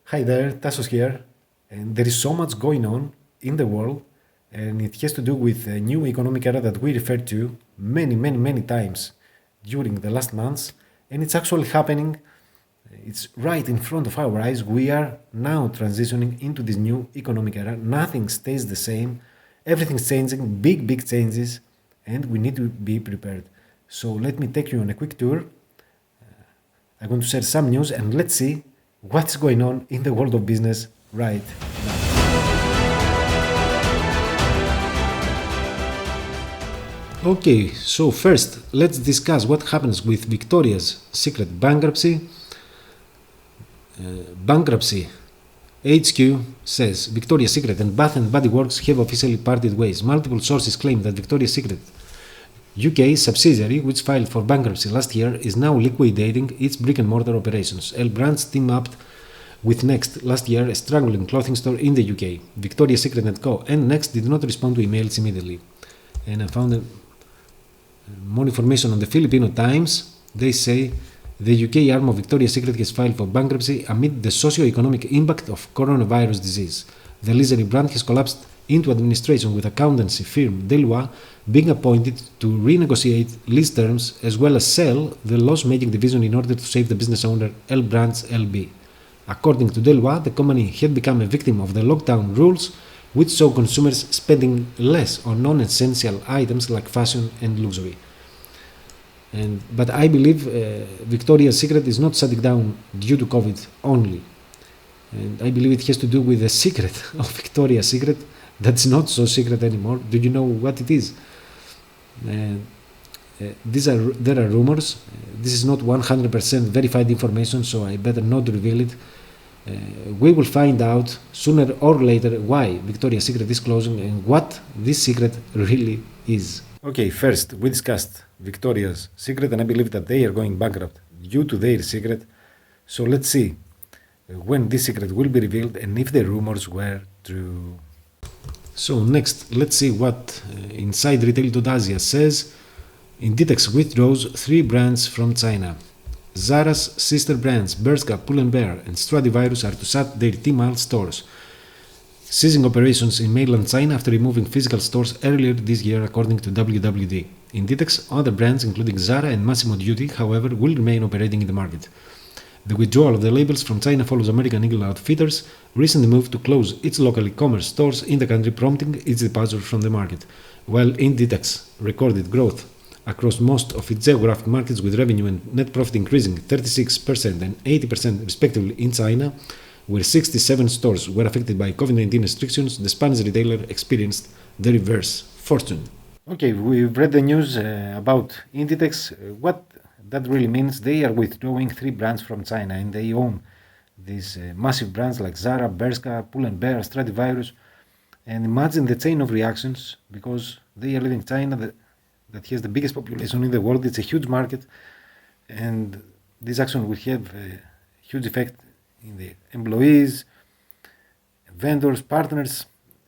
Hi there, Tassos here. And there is so much going on in the world, and it has to do with a new economic era that we referred to many times during the last months, and it's actually happening. It's right in front of our eyes. We are now transitioning into this new economic era. Nothing stays the same, everything's changing, big changes, and we need to be prepared. So, let me take you on a quick tour. I'm going to share some news and let's see what's going on in the world of business right now. Okay, so first let's discuss what happens with Victoria's Secret bankruptcy. Bankruptcy HQ says Victoria's Secret and Bath and Body Works have officially parted ways. Multiple sources claim that Victoria's Secret UK subsidiary, which filed for bankruptcy last year, is now liquidating its brick-and-mortar operations. L Brands teamed up with Next last year, a struggling clothing store in the UK. Victoria's Secret & Co. and Next did not respond to emails immediately. And I found more information on the Filipino Times. They say the UK arm of Victoria's Secret has filed for bankruptcy amid the socio-economic impact of coronavirus disease. The lingerie brand has collapsed into administration with accountancy firm Deloitte being appointed to renegotiate lease terms as well as sell the loss-making division in order to save the business owner L Brands LB. According to Deloitte, the company had become a victim of the lockdown rules, which saw consumers spending less on non-essential items like fashion and luxury. But I believe Victoria's Secret is not shutting down due to COVID only. And I believe it has to do with the secret of Victoria's Secret that's not so secret anymore. Do you know what it is? There are rumors. This is not 100% verified information, so I better not reveal it. We will find out sooner or later why Victoria's Secret is closing and what this secret really is. Okay, first we discussed Victoria's Secret, and I believe that they are going bankrupt due to their secret. So let's see when this secret will be revealed and if the rumors were true. So next, let's see what Inside Retail.Asia says. Inditex withdraws 3 brands from China. Zara's sister brands Bershka, Pull&Bear and Stradivarius are to shut their Tmall stores, ceasing operations in mainland China after removing physical stores earlier this year, according to WWD. Inditex other brands, including Zara and Massimo Dutti, however, will remain operating in the market. The withdrawal of the labels from China follows American Eagle Outfitters' recent move to close its local e-commerce stores in the country, prompting its departure from the market. While Inditex recorded growth across most of its geographic markets, with revenue and net profit increasing 36% and 80% respectively in China, where 67 stores were affected by COVID-19 restrictions, the Spanish retailer experienced the reverse fortune. Okay, we've read the news about Inditex. What that really means, they are withdrawing 3 brands from China, and they own these massive brands like Zara, Bershka, Pull&Bear, Stradivarius. And imagine the chain of reactions, because they are leaving China that has the biggest population in the world. It's a huge market, and this action will have a huge effect in the employees, vendors, partners.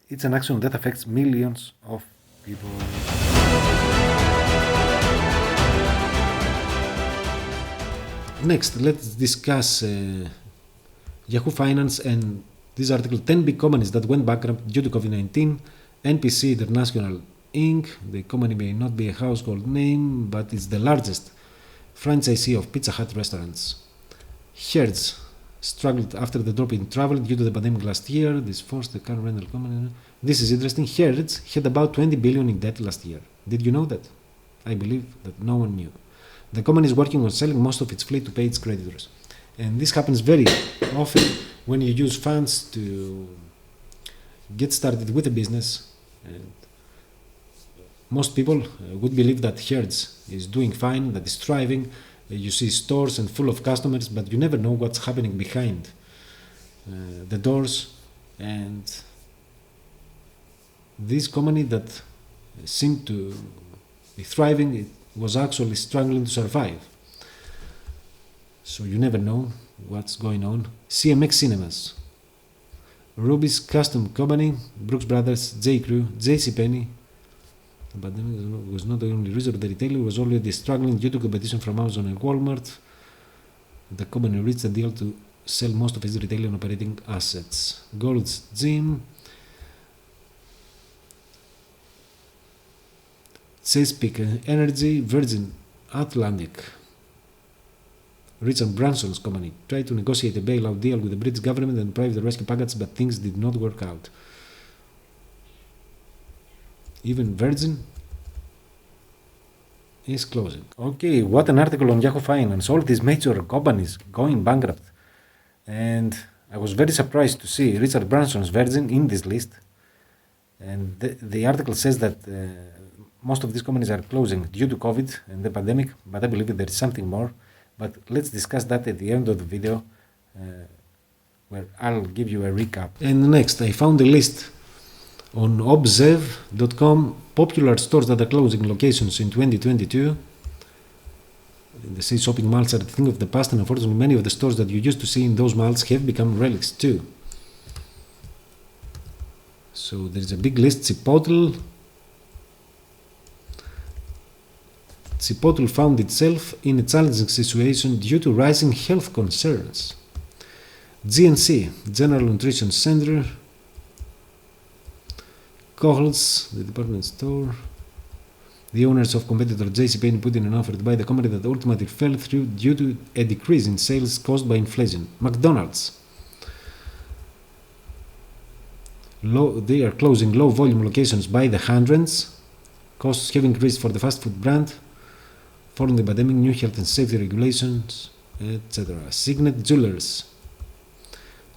It's an action that affects millions of people. Next, let's discuss Yahoo Finance and this article, 10 big companies that went bankrupt due to COVID-19. NPC International Inc., the company may not be a household name, but it's the largest franchisee of Pizza Hut restaurants. Hertz struggled after the drop in travel due to the pandemic last year. This forced the car rental company. This is interesting. Hertz had about 20 billion in debt last year. Did you know that? I believe that no one knew. The company is working on selling most of its fleet to pay its creditors. And this happens very often when you use funds to get started with a business. And most people would believe that Hertz is doing fine, that is thriving. You see stores and full of customers, but you never know what's happening behind the doors. And this company that seemed to be thriving, it was actually struggling to survive. So you never know what's going on. CMX Cinemas, Ruby's Custom Company, Brooks Brothers, J. Crew, JC Penney. But it was not the only reason. The retailer was already struggling due to competition from Amazon and Walmart. The company reached a deal to sell most of its retail and operating assets. Gold's Gym, Chesapeake Energy, Virgin Atlantic. Richard Branson's company tried to negotiate a bailout deal with the British government and private rescue package, but things did not work out. Even Virgin is closing. Okay, what an article on Yahoo Finance. All these major companies going bankrupt. And I was very surprised to see Richard Branson's Virgin in this list. And the article says that most of these companies are closing due to COVID and the pandemic, but I believe there is something more. But let's discuss that at the end of the video, where I'll give you a recap. And next, I found a list on observe.com, popular stores that are closing locations in 2022. They say shopping malls are a thing of the past, and unfortunately many of the stores that you used to see in those malls have become relics too. So there is a big list. Chipotle found itself in a challenging situation due to rising health concerns. GNC, General Nutrition Center, Kohl's, the department store. The owners of competitor JCPenney put in an offer to buy the company that ultimately fell through due to a decrease in sales caused by inflation. McDonald's. They are closing low-volume locations by the hundreds. Costs have increased for the fast food brand following the pandemic, new health and safety regulations, etc. Signet Jewelers,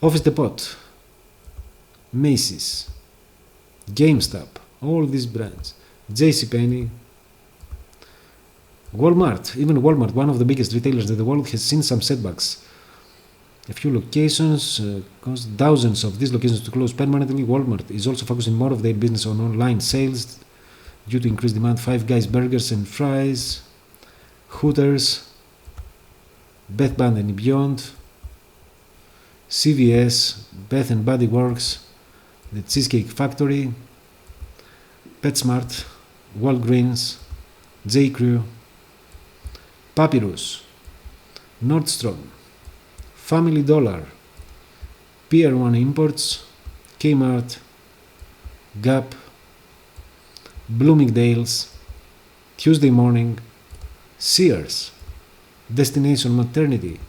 Office Depot, Macy's, GameStop, all these brands, JCPenney, Walmart. Even Walmart, one of the biggest retailers in the world, has seen some setbacks. A few locations caused thousands of these locations to close permanently. Walmart is also focusing more of their business on online sales due to increased demand. Five Guys burgers and fries, Hooters, Bed Bath & Beyond, CVS, Bath & Body Works, the Cheesecake Factory, PetSmart, Walgreens, J.Crew, Papyrus, Nordstrom, Family Dollar, Pier 1 Imports, Kmart, Gap, Bloomingdale's, Tuesday Morning, Sears, Destination Maternity,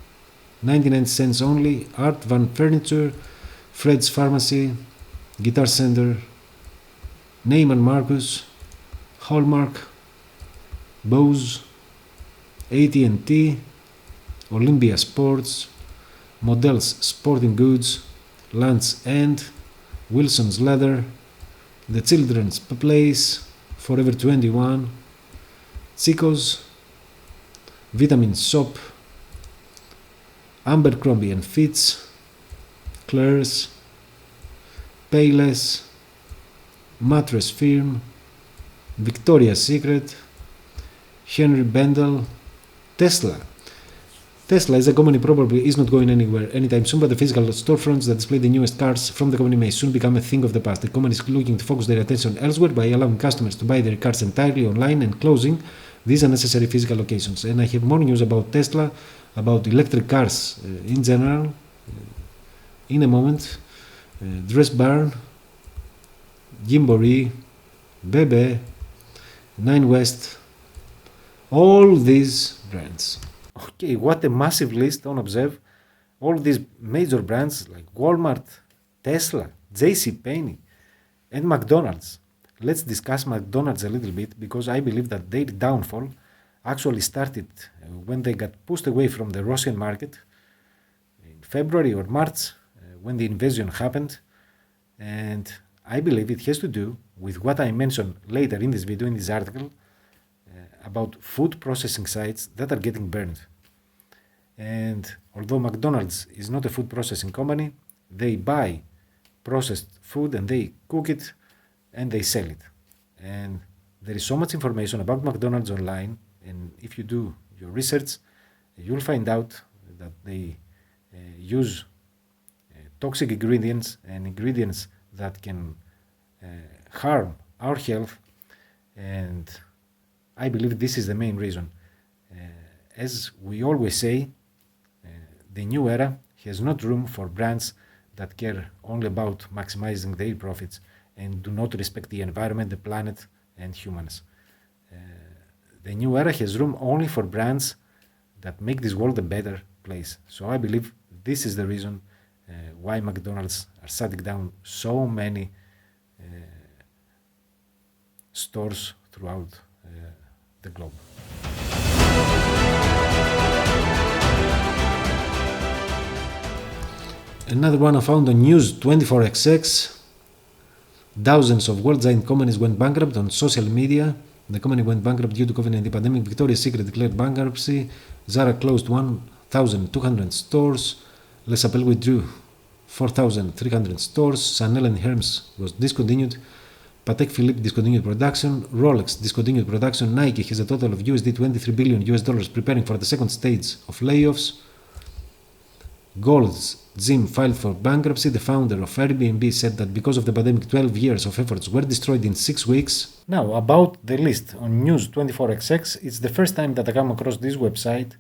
99 cents only, Art Van Furniture, Fred's Pharmacy, Guitar Center, Neiman Marcus, Hallmark, Bose, AT&T, Olympia Sports, Models Sporting Goods, Land's End, Wilson's Leather, The Children's Place, Forever 21, Chico's, Vitamin Soap, Abercrombie & Fitch, Claire's, Payless, Mattress Firm, Victoria's Secret, Henry Bendel, Tesla. Tesla is a company probably is not going anywhere anytime soon, but the physical storefronts that display the newest cars from the company may soon become a thing of the past. The company is looking to focus their attention elsewhere by allowing customers to buy their cars entirely online and closing these unnecessary physical locations. And I have more news about Tesla, about electric cars in general, in a moment. Dress Barn, Gymboree, Bebe, Nine West, all these brands. Okay, what a massive list on Observe. All these major brands like Walmart, Tesla, JCPenney, and McDonald's. Let's discuss McDonald's a little bit, because I believe that their downfall actually started when they got pushed away from the Russian market in February or March, when the invasion happened. And I believe it has to do with what I mentioned later in this video, in this article, about food processing sites that are getting burned. And although McDonald's is not a food processing company, they buy processed food and they cook it and they sell it. And there is so much information about McDonald's online, and if you do your research, you'll find out that they use toxic ingredients and ingredients that can harm our health. And I believe this is the main reason. As we always say, the new era has not room for brands that care only about maximizing their profits and do not respect the environment, the planet, and humans. The new era has room only for brands that make this world a better place. So I believe this is the reason why McDonald's are shutting down so many stores throughout the globe. Another one I found on News 24XX. Dozens of world-giant companies went bankrupt on social media. The company went bankrupt due to COVID-19 pandemic. Victoria's Secret declared bankruptcy. Zara closed 1,200 stores. Les Appel withdrew 4,300 stores. Chanel and Hertz was discontinued. Patek Philippe discontinued production. Rolex discontinued production. Nike has a total of USD 23 billion US dollars preparing for the second stage of layoffs. Gold's Gym filed for bankruptcy. The founder of Airbnb said that because of the pandemic, 12 years of efforts were destroyed in 6 weeks. Now, about the list on News 24XX, it's the first time that I come across this website,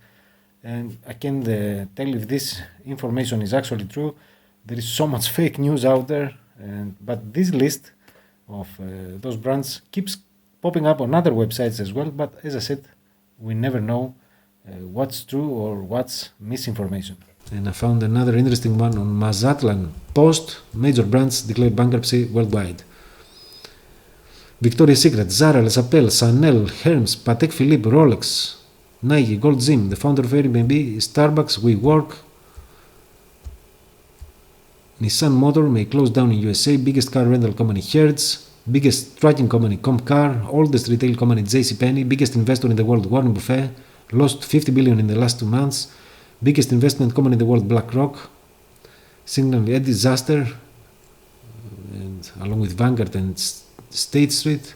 and I can't tell if this information is actually true. There is so much fake news out there, but this list of those brands keeps popping up on other websites as well, but as I said, we never know what's true or what's misinformation. And I found another interesting one on Mazatlan Post. Major brands declared bankruptcy worldwide. Victoria's Secret, Zara, Les Appel, Chanel, Hertz, Patek Philippe, Rolex, Nike, Gold Gym, the founder of Airbnb, Starbucks, WeWork. Nissan Motor may close down in USA. Biggest car rental company Hertz. Biggest trucking company Compcar. Oldest retail company Penney. Biggest investor in the world Warren Buffett. Lost 50 billion in the last 2 months. Biggest investment company in the world, BlackRock. Signaling a disaster, and along with Vanguard and State Street.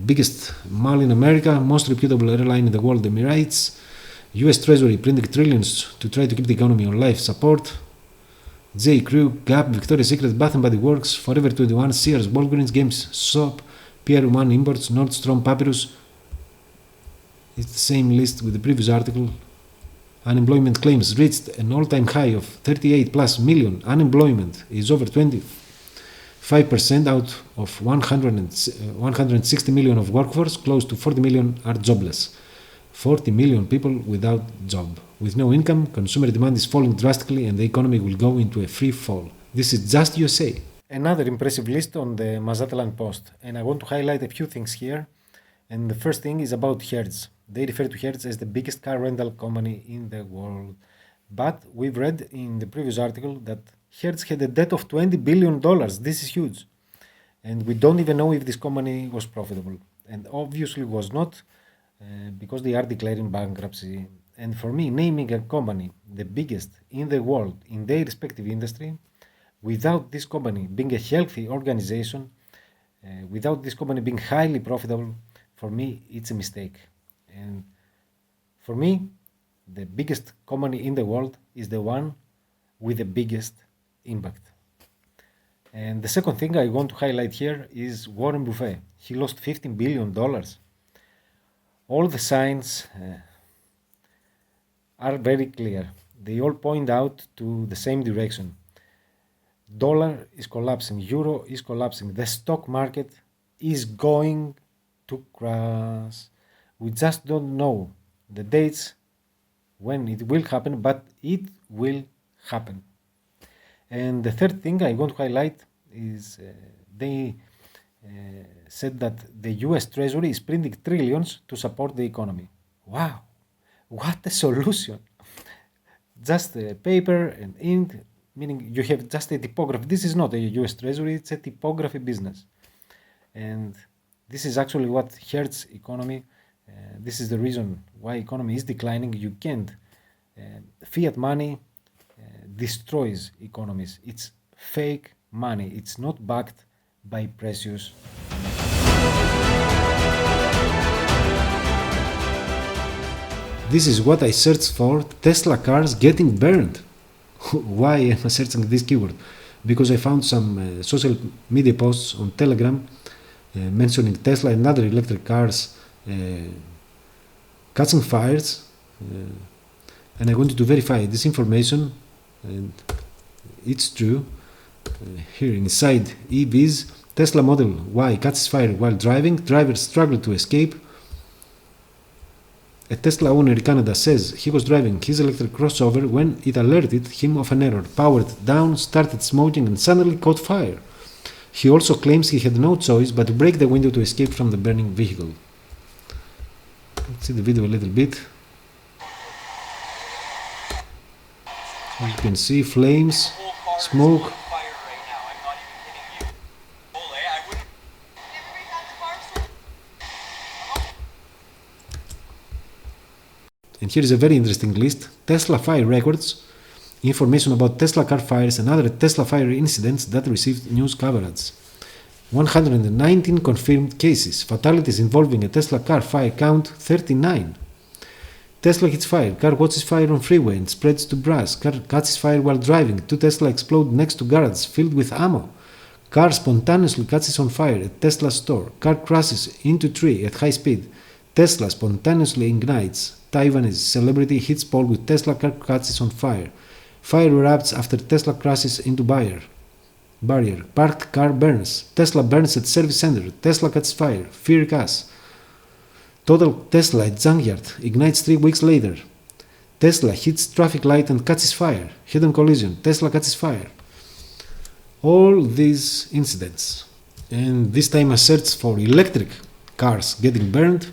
Biggest mall in America, most reputable airline in the world, Emirates. US Treasury printing trillions to try to keep the economy on life support. J. Crew, Gap, Victoria's Secret, Bath & Body Works, Forever 21, Sears, Walgreens, Games, Shop, Pier 1 Imports, Nordstrom, Papyrus. It's the same list with the previous article. Unemployment claims reached an all-time high of 38 plus million. Unemployment is over 25% out of 160 million of workforce. Close to 40 million are jobless. 40 million people without job. With no income, consumer demand is falling drastically and the economy will go into a free fall. This is just USA. Another impressive list on the Mazatlan Post, and I want to highlight a few things here. And the first thing is about Hertz. They refer to Hertz as the biggest car rental company in the world. But we've read in the previous article that Hertz had a debt of $20 billion. This is huge. And we don't even know if this company was profitable. And obviously was not, because they are declaring bankruptcy. And for me, naming a company the biggest in the world in their respective industry, without this company being a healthy organization, without this company being highly profitable, for me, it's a mistake. And for me, the biggest company in the world is the one with the biggest impact. And the second thing I want to highlight here is Warren Buffett. He lost $15 billion. All the signs are very clear. They all point out to the same direction. Dollar is collapsing, euro is collapsing, the stock market is going to crash. We just don't know the dates when it will happen, but it will happen. And the third thing I want to highlight is they said that the US Treasury is printing trillions to support the economy. Wow, what a solution! Just paper and ink, meaning you have just a typography. This is not a US Treasury, it's a typography business. And this is actually what hurts economy. This is the reason why economy is declining. You can't. Fiat money destroys economies. It's fake money. It's not backed by precious. This is what I searched for: Tesla cars getting burned. Why am I searching this keyword? Because I found some social media posts on Telegram mentioning Tesla and other electric cars catching fires, and I wanted to verify this information and it's true. Here inside EVs, Tesla Model Y catches fire while driving. Drivers struggle to escape. A Tesla owner in Canada says he was driving his electric crossover when it alerted him of an error, powered down, started smoking, and suddenly caught fire. He also claims he had no choice but to break the window to escape from the burning vehicle. Let's see the video a little bit. As you can see, flames, smoke. And here is a very interesting list. Tesla fire records, information about Tesla car fires and other Tesla fire incidents that received news coverage. 119 confirmed cases. Fatalities involving a Tesla car fire count 39. Tesla hits fire. Car watches fire on freeway and spreads to brush. Car catches fire while driving. 2 Tesla explode next to garage filled with ammo. Car spontaneously catches on fire at Tesla store. Car crashes into tree at high speed. Tesla spontaneously ignites. Taiwanese celebrity hits pole with Tesla car catches on fire. Fire erupts after Tesla crashes into barrier. Parked car burns. Tesla burns at service center. Tesla catches fire. Fear gas. Total Tesla at junkyard ignites 3 weeks later. Tesla hits traffic light and catches fire. Hidden collision. Tesla catches fire. All these incidents. And this time a search for electric cars getting burned.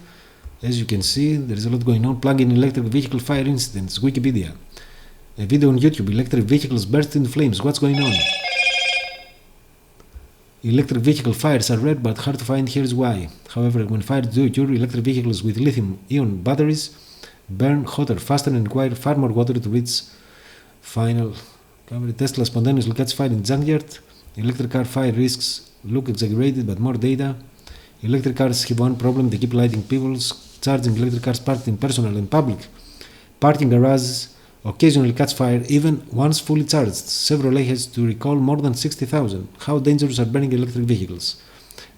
As you can see, there is a lot going on. Plug-in electric vehicle fire incidents. Wikipedia. A video on YouTube. Electric vehicles burst into flames. What's going on? Electric vehicle fires are rare but hard to find. Here's why. However, when fires do occur, electric vehicles with lithium-ion batteries burn hotter, faster, and require far more water to reach final cover. Tesla spontaneously catches fire in junkyard. Electric car fire risks look exaggerated, but more data. Electric cars have one problem: they keep lighting people's. Charging electric cars parked in personal and public parking garages occasionally catch fire even once fully charged. Chevrolet has to recall more than 60,000. How dangerous are burning electric vehicles?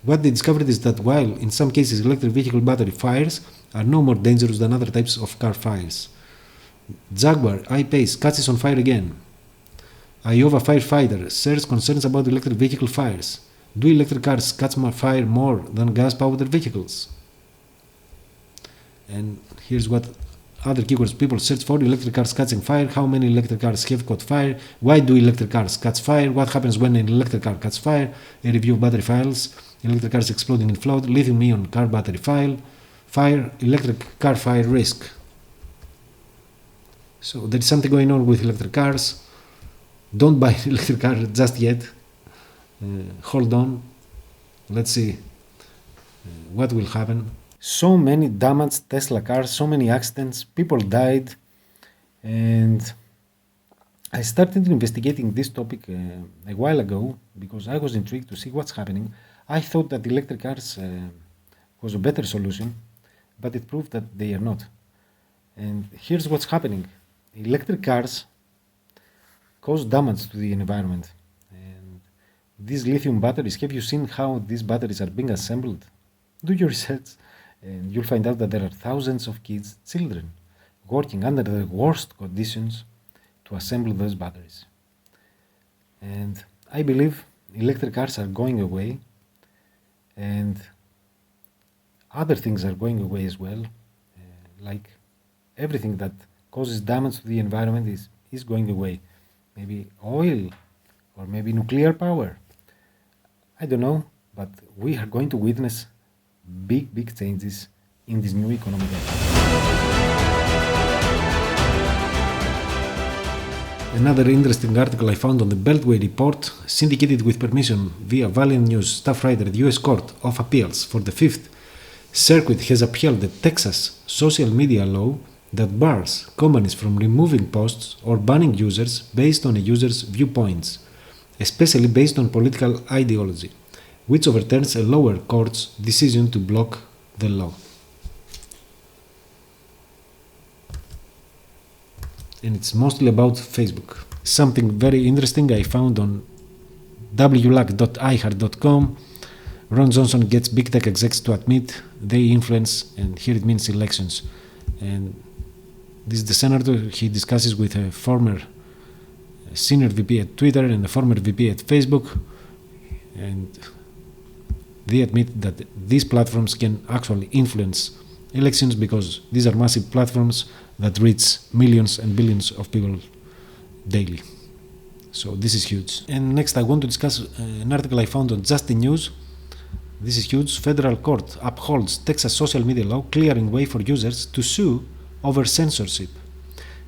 What they discovered is that while in some cases electric vehicle battery fires are no more dangerous than other types of car fires. Jaguar I-Pace catches on fire again. Iowa firefighter shares concerns about electric vehicle fires. Do electric cars catch fire more than gas-powered vehicles? And here's what other keywords people search for: electric cars catching fire. How many electric cars have caught fire? Why do electric cars catch fire? What happens when an electric car catches fire? A review of battery files. Electric cars exploding in flood. Lithium-ion car battery fire. Electric car fire risk. So there is something going on with electric cars. Don't buy an electric car just yet. Hold on. Let's see what will happen. So many damaged Tesla cars, so many accidents, people died, and I started investigating this topic a while ago because I was intrigued to see what's happening. I thought that electric cars was a better solution, but it proved that they are not. And here's what's happening. Electric cars cause damage to the environment. And these lithium batteries, have you seen how these batteries are being assembled? Do your research. And you'll find out that there are thousands of kids, children, working under the worst conditions to assemble those batteries. And I believe electric cars are going away, and other things are going away as well, like everything that causes damage to the environment is going away. Maybe oil, or maybe nuclear power. I don't know, but we are going to witness big changes in this new economic era. Another interesting article I found on the Beltway report, syndicated with permission via Valiant News staff writer. The US Court of Appeals for the Fifth Circuit has upheld the Texas social media law that bars companies from removing posts or banning users based on a user's viewpoints, especially based on political ideology, which overturns a lower court's decision to block the law. And it's mostly about Facebook. Something very interesting I found on wluck.iheart.com. Ron Johnson gets big tech execs to admit they influence, and here it means elections. And this is the senator he discusses with a former a senior VP at Twitter and a former VP at Facebook, and they admit that these platforms can actually influence elections because these are massive platforms that reach millions and billions of people daily. So this is huge. And next I want to discuss an article I found on Just the News. This is huge. Federal court upholds Texas social media law clearing way for users to sue over censorship.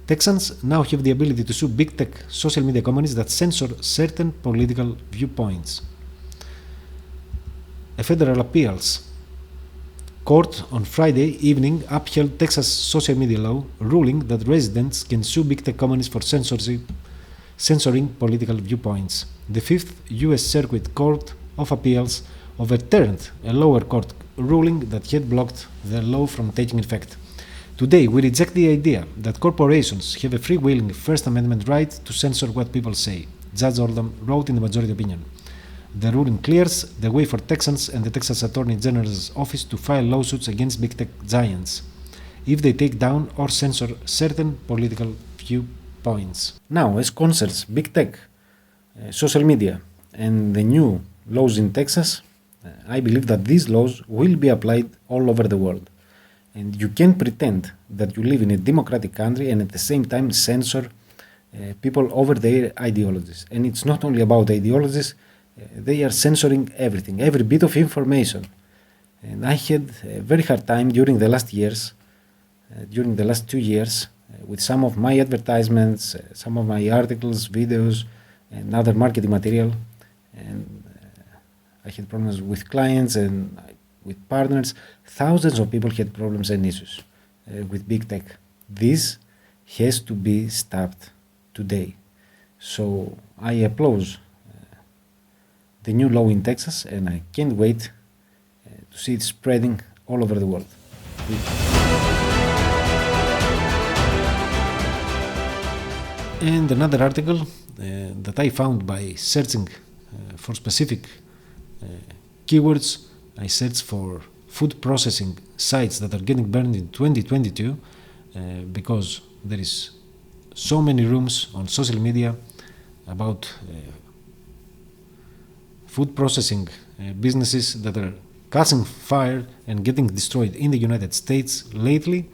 Texans now have the ability to sue big tech social media companies that censor certain political viewpoints. A federal appeals court on Friday evening upheld Texas social media law, ruling that residents can sue big tech companies for censoring political viewpoints. The Fifth U.S. Circuit Court of Appeals overturned a lower court ruling that had blocked the law from taking effect. Today, we reject the idea that corporations have a free-wheeling First Amendment right to censor what people say, Judge Oldham wrote in the majority opinion. The ruling clears the way for Texans and the Texas Attorney General's office to file lawsuits against big tech giants if they take down or censor certain political viewpoints. Now, as concerns big tech, social media, and the new laws in Texas, I believe that these laws will be applied all over the world. And you can't pretend that you live in a democratic country and at the same time censor people over their ideologies. And it's not only about ideologies, they are censoring everything, every bit of information. And I had a very hard time during the last 2 years, with some of my advertisements, some of my articles, videos, and other marketing material. And I had problems with clients and with partners. Thousands of people had problems and issues with big tech. This has to be stopped today. So I applaud the new law in Texas, and I can't wait to see it spreading all over the world. And another article that I found by searching for specific keywords, I searched for food processing sites that are getting burned in 2022 because there is so many rooms on social media about food processing businesses that are catching fire and getting destroyed in the United States lately.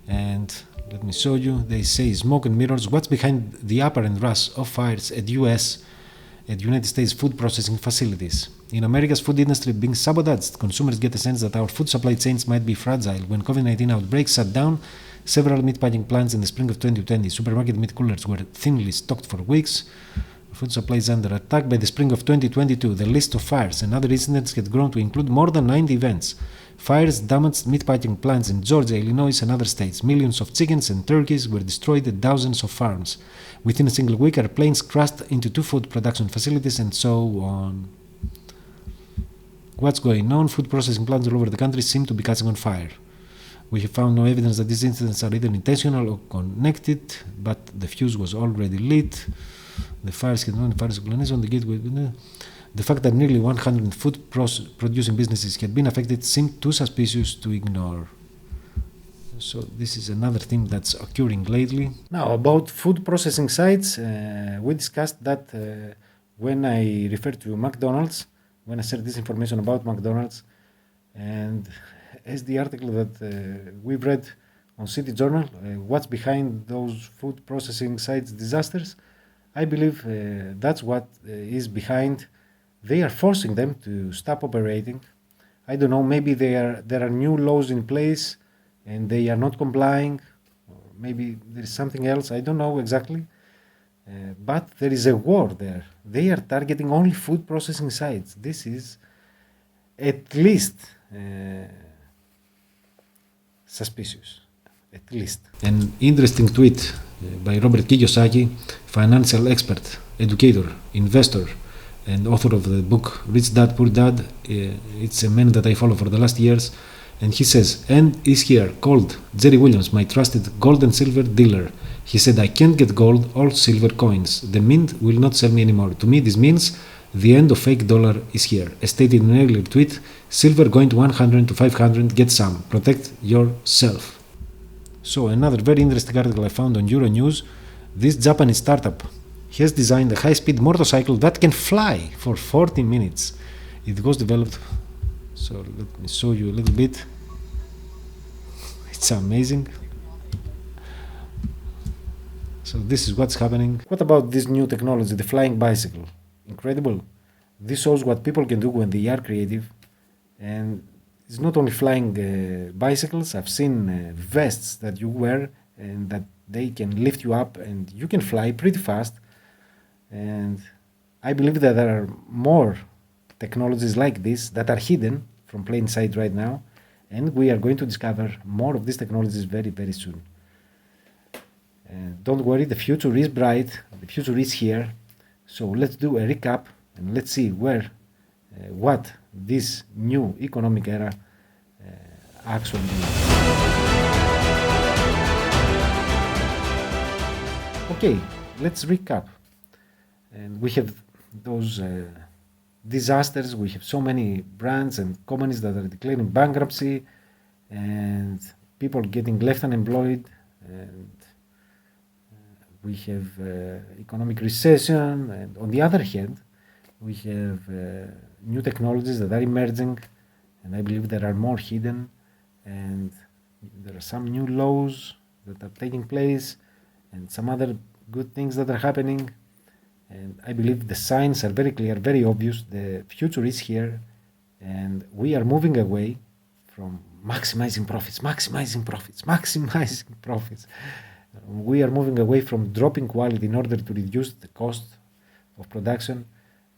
And let me show you. They say smoke and mirrors. What's behind the apparent rush of fires at United States food processing facilities? In America's food industry being sabotaged, consumers get a sense that our food supply chains might be fragile. When COVID-19 outbreaks shut down several meat packing plants in the spring of 2020, supermarket meat coolers were thinly stocked for weeks. Food supply is under attack. By the spring of 2022, the list of fires and other incidents had grown to include more than 90 events. Fires damaged meatpacking plants in Georgia, Illinois, and other states. Millions of chickens and turkeys were destroyed at dozens of farms. Within a single week, airplanes crashed into 2 food production facilities, and so on. What's going on? Food processing plants all over the country seem to be catching on fire. We have found no evidence that these incidents are either intentional or connected, but the fuse was already lit. The fires had known fires on the gateway. The fact that nearly 100 food producing businesses had been affected seemed too suspicious to ignore. So this is another thing that's occurring lately. Now, about food processing sites, we discussed that when I referred to McDonald's, when I shared this information about McDonald's, and as the article that we've read on City Journal, what's behind those food processing sites disasters, I believe that's what is behind. They are forcing them to stop operating. I don't know, maybe there are new laws in place and they are not complying, or maybe there is something else, I don't know exactly. But there is a war there. They are targeting only food processing sites. This is at least suspicious, at least. An interesting tweet by Robert Kiyosaki, financial expert, educator, investor, and author of the book Rich Dad, Poor Dad. It's a man that I follow for the last years. And he says, and is here called Jerry Williams, my trusted gold and silver dealer. He said, I can't get gold or silver coins. The mint will not sell me anymore. To me, this means the end of fake dollar is here. As stated in an earlier tweet, silver going to 100 to 500, get some. Protect yourself. So another very interesting article I found on Euronews. This Japanese startup He has designed a high-speed motorcycle that can fly for 40 minutes. It was developed, so let me show you a little bit. It's amazing. So this is what's happening. What about this new technology, the flying bicycle? Incredible. This shows what people can do when they are creative. And it's not only flying bicycles. I've seen vests that you wear and that they can lift you up and you can fly pretty fast. And I believe that there are more technologies like this that are hidden from plain sight right now. And we are going to discover more of these technologies very, very soon. Don't worry, the future is bright, the future is here. So let's do a recap and let's see what this new economic era actually means. Okay, let's recap. And we have those disasters, we have so many brands and companies that are declaring bankruptcy and people getting left unemployed, and we have economic recession, and on the other hand, we have new technologies that are emerging, and I believe there are more hidden, and there are some new laws that are taking place, and some other good things that are happening, and I believe the signs are very clear, very obvious. The future is here, and we are moving away from maximizing profits. We are moving away from dropping quality in order to reduce the cost of production.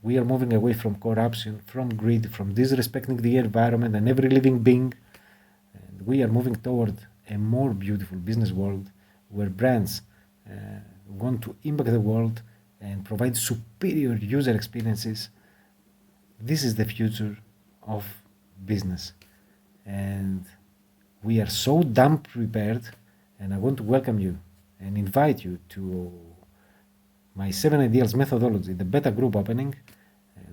We are moving away from corruption, from greed, from disrespecting the environment and every living being. And we are moving toward a more beautiful business world where brands want to impact the world and provide superior user experiences. This is the future of business. And we are so damn prepared, and I want to welcome you and invite you to my 7 Ideals methodology, the beta group opening.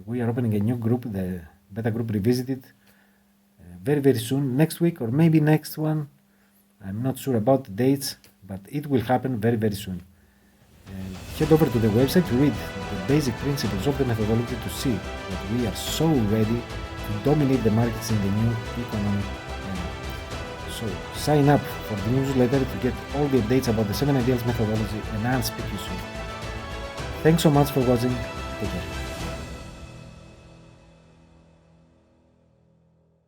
We are opening a new group, the beta group revisited, very, very soon, next week or maybe next one. I'm not sure about the dates, but it will happen very, very soon. And head over to the website to read the basic principles of the methodology to see that we are so ready to dominate the markets in the new economic era. So sign up for the newsletter to get all the updates about the 7 Ideals methodology, and I'll speak to you soon. Thanks so much for watching. Take care.